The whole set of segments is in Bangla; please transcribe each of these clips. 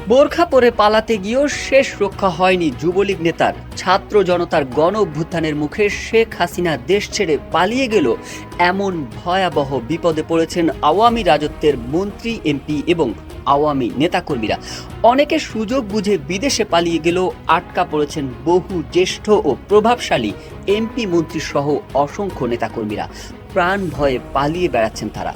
বোরখা পরে পালাতে গিয়েও শেষ রক্ষা হয়নি যুবলীগ নেতার। ছাত্র জনতার গণ অভ্যুত্থানের মুখে শেখ হাসিনা দেশ ছেড়ে পালিয়ে গেল। এমন ভয়াবহ বিপদে পড়েছেন আওয়ামী রাজত্বের মন্ত্রী, এমপি এবং আওয়ামী নেতাকর্মীরা। অনেকে সুযোগ বুঝে বিদেশে পালিয়ে গেলেও আটকা পড়েছেন বহু জ্যেষ্ঠ ও প্রভাবশালী এমপি, মন্ত্রী সহ অসংখ্য নেতাকর্মীরা। প্রাণ ভয়ে পালিয়ে বেড়াচ্ছেন তারা।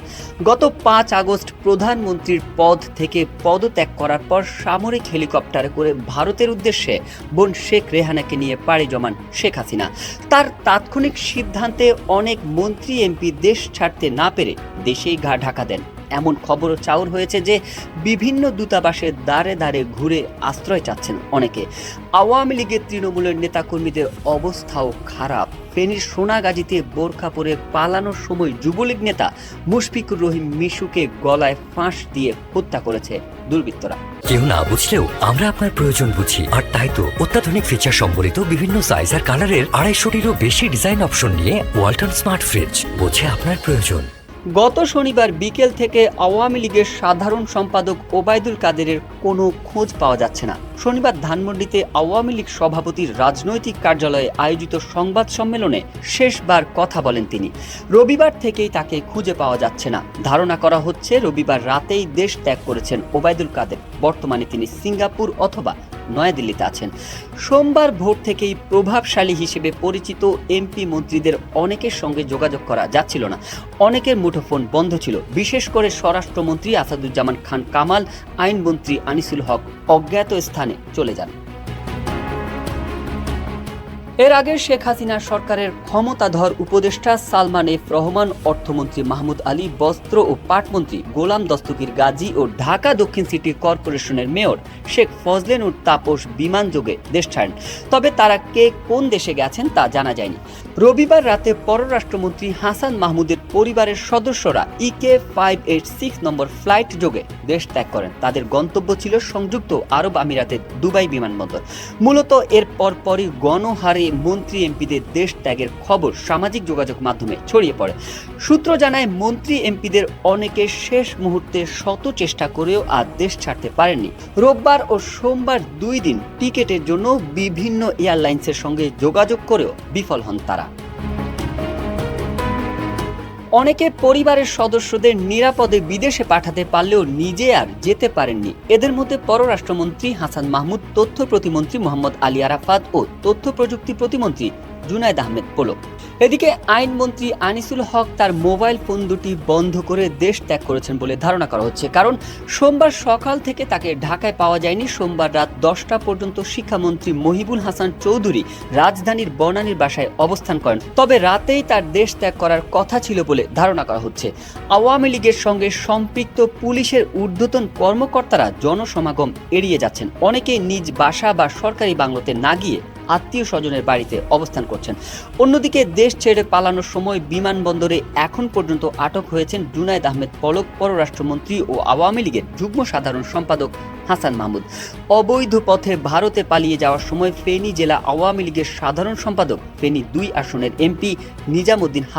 গত 5 আগস্ট প্রধানমন্ত্রীর পদ থেকে পদত্যাগ করার পর সামরিক হেলিকপ্টারে করে ভারতের উদ্দেশ্যে বোন শেখ রেহানাকে নিয়ে পাড়ি জমান শেখ হাসিনা। তার তাৎক্ষণিক সিদ্ধান্তে অনেক মন্ত্রী, এমপি দেশ ছাড়তে না পেরে দেশেই ঘা ঢাকা দেন। এমন খবরও চাউর হয়েছে যে বিভিন্ন দূতাবাসের দ্বারে দ্বারে ঘুরে আশ্রয় চাচ্ছেন অনেকে। আওয়ামী লীগের তৃণমূলের নেতাকর্মীদের অবস্থাও খারাপ। ফেনীর সোনাগাজীতে বোরখা পরে পালানোর সময় যুবলীগ নেতা মুশফিকুর রহিম মিশুকে গলায় ফাঁস দিয়ে হত্যা করেছে দুর্বৃত্তরা। কেউ না বুঝলেও আমরা আপনার প্রয়োজন বুঝি, আর তাই তো অত্যাধুনিক ফিচার সম্বলিত বিভিন্ন সাইজ আর কালারের 250-টিরও বেশি ডিজাইন অপশন নিয়ে ওয়ালটন স্মার্ট ফ্রিজ বোঝে আপনার প্রয়োজন। গত শনিবার বিকেল থেকে আওয়ামী লীগের সাধারণ সম্পাদক ওবায়দুল কাদেরের কোনো খোঁজ পাওয়া যাচ্ছে না। শনিবার ধানমন্ডিতে আওয়ামী লীগ সভাপতির রাজনৈতিক কার্যালয়ে আয়োজিত সংবাদ সম্মেলনে শেষবার কথা বলেন তিনি। রবিবার থেকেই তাকে খুঁজে পাওয়া যাচ্ছে না। ধারণা করা হচ্ছে রবিবার রাতেই দেশ ত্যাগ করেছেন ওবায়দুল কাদের। বর্তমানে তিনি সিঙ্গাপুর অথবা নয়াদিল্লিতে আছেন। সোমবার ভোর থেকেই প্রভাবশালী হিসেবে পরিচিত এমপি, মন্ত্রীদের অনেকের সঙ্গে যোগাযোগ করা যাচ্ছিল না। অনেকের মুঠোফোন বন্ধ ছিল। বিশেষ করে স্বরাষ্ট্রমন্ত্রী আসাদুজ্জামান খান কামাল, আইনমন্ত্রী আনিসুল হক অজ্ঞাত স্থানে চলে যান। এর আগে শেখ হাসিনা সরকারের ক্ষমতাধর উপদেষ্টা সালমান এফ রহমান, অর্থমন্ত্রী মাহমুদ আলী, বস্ত্র ও পাটমন্ত্রী গোলাম দস্তগীর গাজী ও ঢাকা দক্ষিণ সিটি কর্পোরেশনের মেয়র শেখ ফজলেনুর তাপস বিমানযোগে দেশ ছাড়েন। তবে তারা কে কোন দেশে গেছেন তা জানা যায়নি। রবিবার রাতে পররাষ্ট্রমন্ত্রী হাসান মাহমুদের পরিবারের সদস্যরা ইকে 586 নম্বর ফ্লাইট যোগে দেশ ত্যাগ করেন। তাদের গন্তব্য ছিল সংযুক্ত আরব আমিরাতের দুবাই বিমানবন্দর। মূলত এর পরপরই গণহারে মন্ত্রী, এমপিদের দেশ ত্যাগের খবর সামাজিক যোগাযোগ মাধ্যমে ছড়িয়ে পড়ে। সূত্র জানায়, মন্ত্রী, এমপিদের অনেকে শেষ মুহূর্তে শত চেষ্টা করেও আর দেশ ছাড়তে পারেননি। রোববার ও সোমবার 2 দিন টিকেটের জন্য বিভিন্ন এয়ারলাইন্সের সঙ্গে যোগাযোগ করেও বিফল হন তারা। অনেকে পরিবারের সদস্যদের নিরাপদে বিদেশে পাঠাতে পারলেও নিজে আর যেতে পারেননি। এদের মধ্যে পররাষ্ট্রমন্ত্রী হাসান মাহমুদ, তথ্য প্রতিমন্ত্রী মোহাম্মদ আলী আরাফাত ও তথ্য প্রযুক্তি প্রতিমন্ত্রী জুনায়েদ আহমেদ পলক। এদিকে আইনমন্ত্রী আনিসুল হক তার মোবাইল ফোন দুটি বন্ধ করে দেশ ত্যাগ করেছেন বলে ধারণা করা হচ্ছে, কারণ সোমবার সকাল থেকে তাকে ঢাকায় পাওয়া যায়নি। সোমবার রাত 10টা পর্যন্ত শিক্ষামন্ত্রী মহিবুল হাসান চৌধুরী রাজধানীর বনানীর বাসায় অবস্থান করেন। তবে রাতেই তার দেশ ত্যাগ করার কথা ছিল বলে ধারণা করা হচ্ছে। আওয়ামী লীগের সঙ্গে সম্পৃক্ত পুলিশের ঊর্ধ্বতন কর্মকর্তারা জনসমাগম এড়িয়ে যাচ্ছেন। অনেকেই নিজ বাসা বা সরকারি বাংলোতে না গিয়ে আত্মীয় স্বজনের বাড়িতে অবস্থান করছেন। অন্যদিকে দেশ ছেড়ে পালানোর সময় বিমানবন্দরে এখন পর্যন্ত আটক হয়েছেন জুনায়েদ আহমেদ পলক, পররাষ্ট্রমন্ত্রী ও আওয়ামী লীগের যুগ্ম সাধারণ সম্পাদক হাসান মাহমুদ। অবৈধ পথে ভারতে পালিয়ে যাওয়ার সময় ফেনী জেলা আওয়ামী লীগের সাধারণ সম্পাদক, ফেনী 2 আসনের এমপি নিজামুদ্দিন হাজার